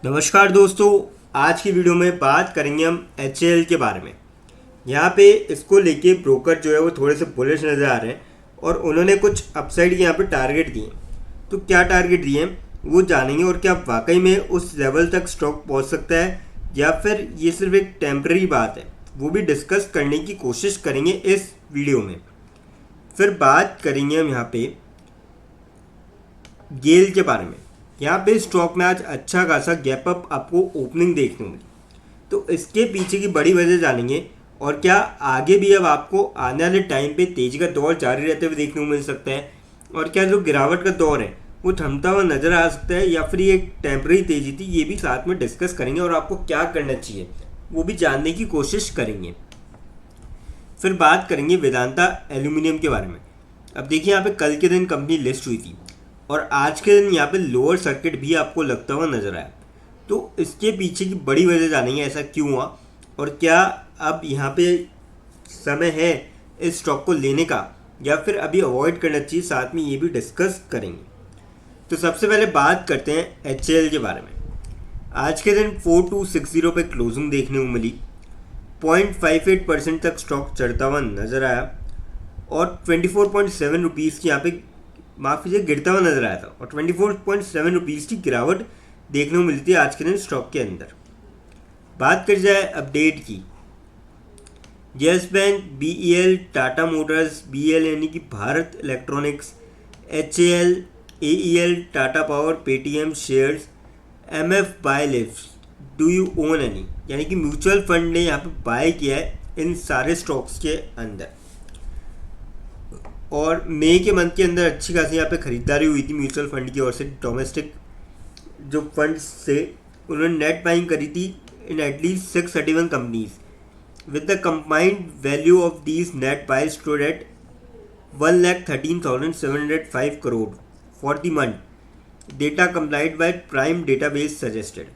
नमस्कार दोस्तों, आज की वीडियो में बात करेंगे हम HAL के बारे में। यहाँ पे इसको लेके ब्रोकर जो है वो थोड़े से बुलिश नज़र आ रहे हैं और उन्होंने कुछ अपसाइड के यहाँ पे टारगेट दिए। तो क्या टारगेट दिए हैं वो जानेंगे और क्या वाकई में उस लेवल तक स्टॉक पहुँच सकता है या फिर ये सिर्फ एक टेम्पररी बात है, वो भी डिस्कस करने की कोशिश करेंगे इस वीडियो में। फिर बात करेंगे हम यहाँ पे गेल के बारे में। यहाँ पे स्टॉक में आज अच्छा खासा गैप अप आपको ओपनिंग देखने को मिली, तो इसके पीछे की बड़ी वजह जानेंगे और क्या आगे भी अब आपको आने वाले टाइम पे तेजी का दौर जारी रहते हुए देखने को मिल सकता है और क्या जो गिरावट का दौर है वो थमता हुआ नजर आ सकता है या फिर ये एक टेम्पररी तेजी थी, ये भी साथ में डिस्कस करेंगे और आपको क्या करना चाहिए वो भी जानने की कोशिश करेंगे। फिर बात करेंगे वेदांता एल्यूमिनियम के बारे में। अब देखिए यहाँ पे कल के दिन कंपनी लिस्ट हुई थी और आज के दिन यहाँ पे लोअर सर्किट भी आपको लगता हुआ नजर आया, तो इसके पीछे की बड़ी वजह जानेंगे ऐसा क्यों हुआ और क्या अब यहाँ पे समय है इस स्टॉक को लेने का या फिर अभी अवॉइड करना चाहिए, साथ में ये भी डिस्कस करेंगे। तो सबसे पहले बात करते हैं HAL के बारे में। आज के दिन 4260 पे क्लोजिंग देखने को मिली, 0.58% तक स्टॉक चढ़ता हुआ नजर आया और 24.7 रुपीज़ की यहाँ पे माफ़ कीजिए गिरता हुआ नजर आया था और 24.7 रुपीज़ की गिरावट देखने को मिलती है आज के दिन स्टॉक के अंदर। बात कर जाए अपडेट की, yes bank, BEL, Tata motors, BEL यानी कि Bharat electronics, HAL, AEL, Tata power, Paytm shares, MF buy lift, do you own any, यानी कि म्यूचुअल फंड ने यहाँ पे बाय किया है इन सारे स्टॉक्स के अंदर। और मई के मंथ के अंदर अच्छी खासी यहाँ पे खरीदारी हुई थी म्यूचुअल फंड की ओर से। डोमेस्टिक जो फंड्स से उन्होंने नेट बाइंग करी थी in at least 631 companies with the combined value of these net buy stood at 1,13,705 crore for the month, data compiled by prime database suggested.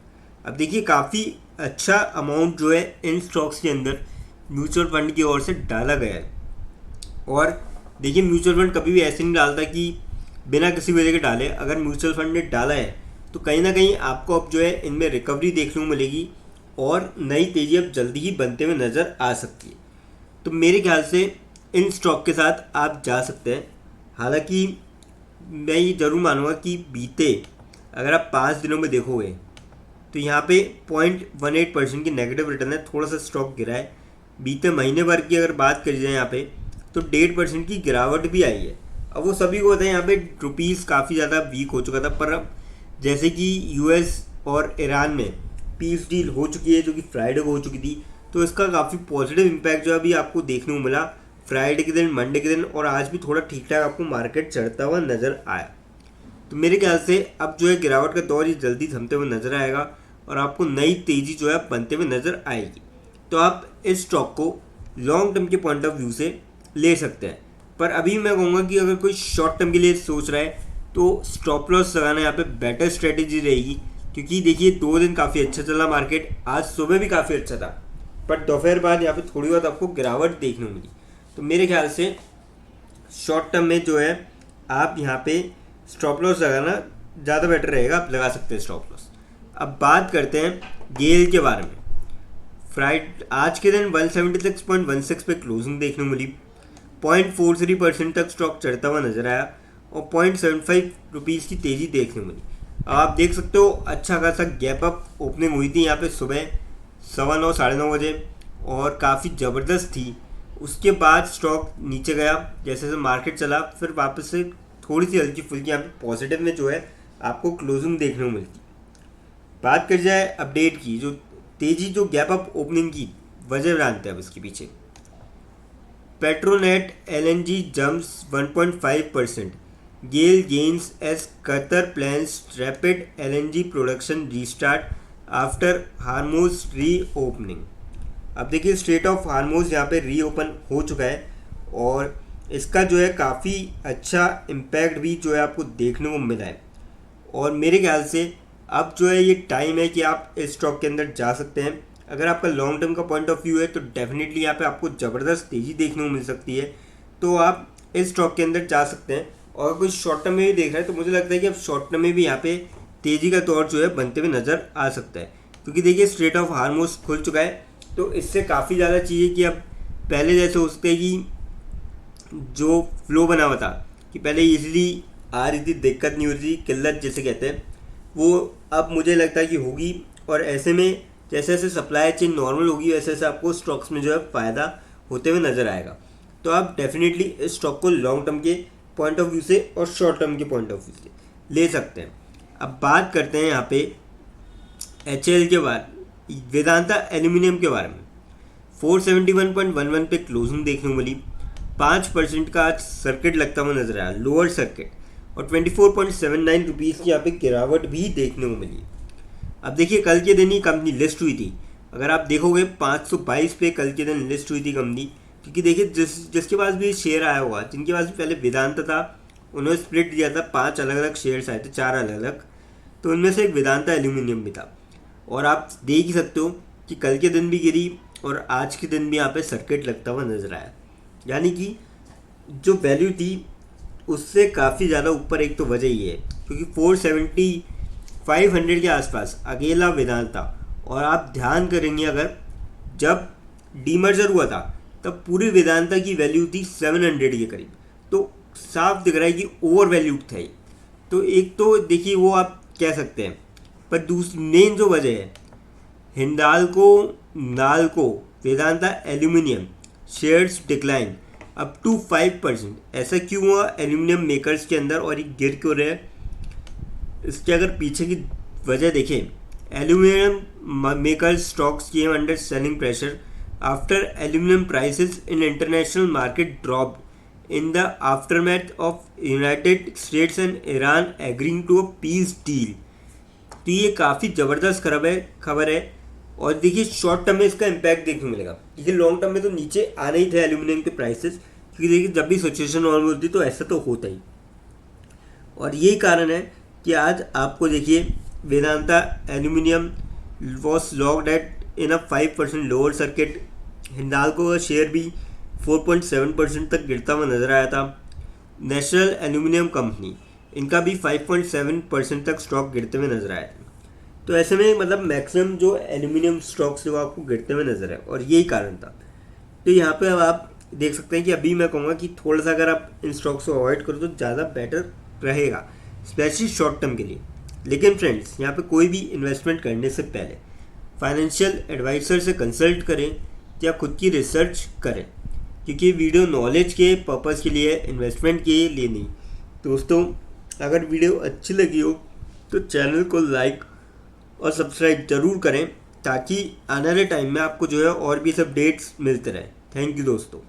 अब देखिए काफ़ी अच्छा अमाउंट जो है इन स्टॉक्स के अंदर म्यूचुअल फंड की ओर से डाला गया है। और देखिए म्यूचुअल फंड कभी भी ऐसे नहीं डालता कि बिना किसी वजह के डाले। अगर म्यूचुअल फंड ने डाला है तो कहीं ना कहीं आपको अब जो है इनमें रिकवरी देखने को मिलेगी और नई तेज़ी अब जल्दी ही बनते हुए नज़र आ सकती है। तो मेरे ख्याल से इन स्टॉक के साथ आप जा सकते हैं। हालांकि मैं ये ज़रूर मानूंगा कि बीते अगर आप 5 दिनों में देखोगे तो यहाँ पे 0.18% की नेगेटिव रिटर्न है, थोड़ा सा स्टॉक गिरा है। बीते महीने भर की अगर बात करी जाए यहाँ पे तो 1.5% की गिरावट भी आई है। अब वो सभी को पता है यहाँ पे रुपीज़ काफ़ी ज़्यादा वीक हो चुका था, पर अब जैसे कि US और ईरान में पीस डील हो चुकी है जो कि फ्राइडे को हो चुकी थी, तो इसका काफ़ी पॉजिटिव इम्पैक्ट जो अभी आपको देखने को मिला फ्राइडे के दिन, मंडे के दिन, और आज भी थोड़ा ठीक ठाक आपको मार्केट चढ़ता हुआ नज़र आया। तो मेरे ख्याल से अब जो है गिरावट का दौर ये जल्दी थमते हुए नज़र आएगा और आपको नई तेज़ी जो है बनते हुए नज़र आएगी। तो आप इस स्टॉक को लॉन्ग टर्म के पॉइंट ऑफ व्यू से ले सकते हैं। पर अभी मैं कहूँगा कि अगर कोई शॉर्ट टर्म के लिए सोच रहा है तो स्टॉप लॉस लगाना यहाँ पे बेटर स्ट्रेटेजी रहेगी, क्योंकि देखिए 2 दिन काफ़ी अच्छा चला मार्केट, आज सुबह भी काफ़ी अच्छा था, पर दोपहर बाद यहाँ पे थोड़ी बहुत आपको गिरावट देखने को मिली। तो मेरे ख्याल से शॉर्ट टर्म में जो है आप यहाँ पे स्टॉप लॉस लगाना ज़्यादा बेटर रहेगा, आप लगा सकते हैं स्टॉप लॉस। अब बात करते हैं गेल के बारे में। आज के दिन 176.16 पे क्लोजिंग देखने को मिली, 0.43% तक स्टॉक चढ़ता हुआ नजर आया और 0.75 रुपीज़ की तेज़ी देखने को मिली। आप देख सकते हो अच्छा खासा गैप अप ओपनिंग हुई थी यहाँ पे सुबह 9:15 साढ़े 9 बजे और काफ़ी ज़बरदस्त थी। उसके बाद स्टॉक नीचे गया, जैसे जैसे मार्केट चला फिर वापस से थोड़ी सी हल्की फुल्की यहाँ पे पॉजिटिव में जो है आपको क्लोजिंग देखने को मिलती। बात कर जाए अपडेट की, जो तेज़ी जो गैप अप ओपनिंग की वजह जानते हैं अब इसके पीछे। Petronet LNG jumps 1.5%. GAIL gains as Qatar plans rapid LNG production restart after Hormuz reopening. अब देखिए स्ट्रेट ऑफ हार्मोज यहाँ पे रीओपन हो चुका है और इसका जो है काफ़ी अच्छा इम्पैक्ट भी जो है आपको देखने को मिला है। और मेरे ख्याल से अब जो है ये टाइम है कि आप इस स्टॉक के अंदर जा सकते हैं। अगर आपका लॉन्ग टर्म का पॉइंट ऑफ व्यू है तो डेफिनेटली यहाँ पे आपको ज़बरदस्त तेज़ी देखने को मिल सकती है, तो आप इस स्टॉक के अंदर जा सकते हैं। और कोई शॉर्ट टर्म में भी देख रहा है तो मुझे लगता है कि अब शॉर्ट टर्म में भी यहाँ पे तेज़ी का दौर जो है बनते हुए नज़र आ सकता है, क्योंकि देखिए स्ट्रेट ऑफ हार्मोस खुल चुका है। तो इससे काफ़ी ज़्यादा चीज़ें कि अब पहले जैसे हो सकते हैं कि जो फ्लो बना हुआ था कि पहले इजीली आ रही थी, दिक्कत नहीं हो रही थी, किल्लत जिसे कहते हैं, वो अब मुझे लगता है कि होगी। और ऐसे में जैसे जैसे सप्लाई चेन नॉर्मल होगी वैसे वैसे आपको स्टॉक्स में जो है फ़ायदा होते हुए नज़र आएगा। तो आप डेफिनेटली इस स्टॉक को लॉन्ग टर्म के पॉइंट ऑफ व्यू से और शॉर्ट टर्म के पॉइंट ऑफ व्यू से ले सकते हैं। अब बात करते हैं यहाँ पे HAL के बारे, वेदांता एल्यूमिनियम के बारे में। 471.11 पे क्लोजिंग देखने को मिली, 5% का आज सर्किट लगता हुआ नजर आया, लोअर सर्किट, और 24.79 रुपीज़ की यहाँ पे गिरावट भी देखने को मिली। अब देखिए कल के दिन ही कंपनी लिस्ट हुई थी, अगर आप देखोगे 522 पे कल के दिन लिस्ट हुई थी कंपनी, क्योंकि देखिए जिसके पास भी शेयर आया हुआ, जिनके पास भी पहले वेदांता था, उन्होंने स्प्लिट दिया था, 5 अलग अलग शेयर्स आए थे, 4 अलग अलग, तो उनमें से एक वेदांता एल्यूमिनियम भी था। और आप देख ही सकते हो कि कल के दिन भी गिरी और आज के दिन भी यहाँ पे सर्किट लगता हुआ नजर आया, यानी कि जो वैल्यू थी उससे काफ़ी ज़्यादा ऊपर। एक तो वजह ये है क्योंकि 470 500 के आसपास अकेला वेदांता, और आप ध्यान करेंगे अगर जब डीमर्जर हुआ था तब पूरी वेदांता की वैल्यू थी 700 के करीब, तो साफ दिख रहा है कि ओवर वैल्यूड था ये। तो एक तो देखिए वो आप कह सकते हैं, पर दूसरी मेन जो वजह है, Hindalco Nalco Vedanta aluminium shares decline up to 5%। ऐसा क्यों हुआ एल्यूमिनियम मेकर्स के अंदर और ये गिर क्यों रहे? इसके अगर पीछे की वजह देखें, aluminium makers stocks came under selling pressure after aluminium prices in international market dropped in the aftermath of United States and Iran agreeing to a peace deal. तो ये काफ़ी ज़बरदस्त खबर है। और देखिए शॉर्ट टर्म में इसका इम्पैक्ट देखने को मिलेगा, क्योंकि लॉन्ग टर्म में तो नीचे आने ही थे एल्यूमिनियम के प्राइसेस, क्योंकि देखिए जब भी सिचुएशन नॉर्मल होती तो ऐसा तो होता ही। और यही कारण है कि आज आपको देखिए Vedanta aluminium was locked at in a 5% lower circuit. Hindalco का शेयर भी 4.7% तक गिरता हुआ नजर आया था। नेशनल एल्यूमिनियम कंपनी, इनका भी 5.7% तक स्टॉक गिरते हुए नजर आया था। तो ऐसे में मतलब मैक्सिमम जो एल्यूमिनियम स्टॉक्स वो आपको गिरते हुए नजर आए, और यही कारण था। तो यहाँ पे अब आप देख सकते हैं कि अभी मैं कहूँगा कि थोड़ा सा अगर आप इन स्टॉक्स को अवॉइड करो तो ज़्यादा बेटर रहेगा, स्पेशली शॉर्ट टर्म के लिए। लेकिन फ्रेंड्स, यहाँ पे कोई भी इन्वेस्टमेंट करने से पहले फाइनेंशियल एडवाइज़र से कंसल्ट करें या खुद की रिसर्च करें, क्योंकि वीडियो नॉलेज के पर्पज़ के लिए, इन्वेस्टमेंट के लिए नहीं। दोस्तों, अगर वीडियो अच्छी लगी हो तो चैनल को लाइक और सब्सक्राइब ज़रूर करें, ताकि आने वाले टाइम में आपको जो है और भी अपडेट्स मिलते रहें। थैंक यू दोस्तों।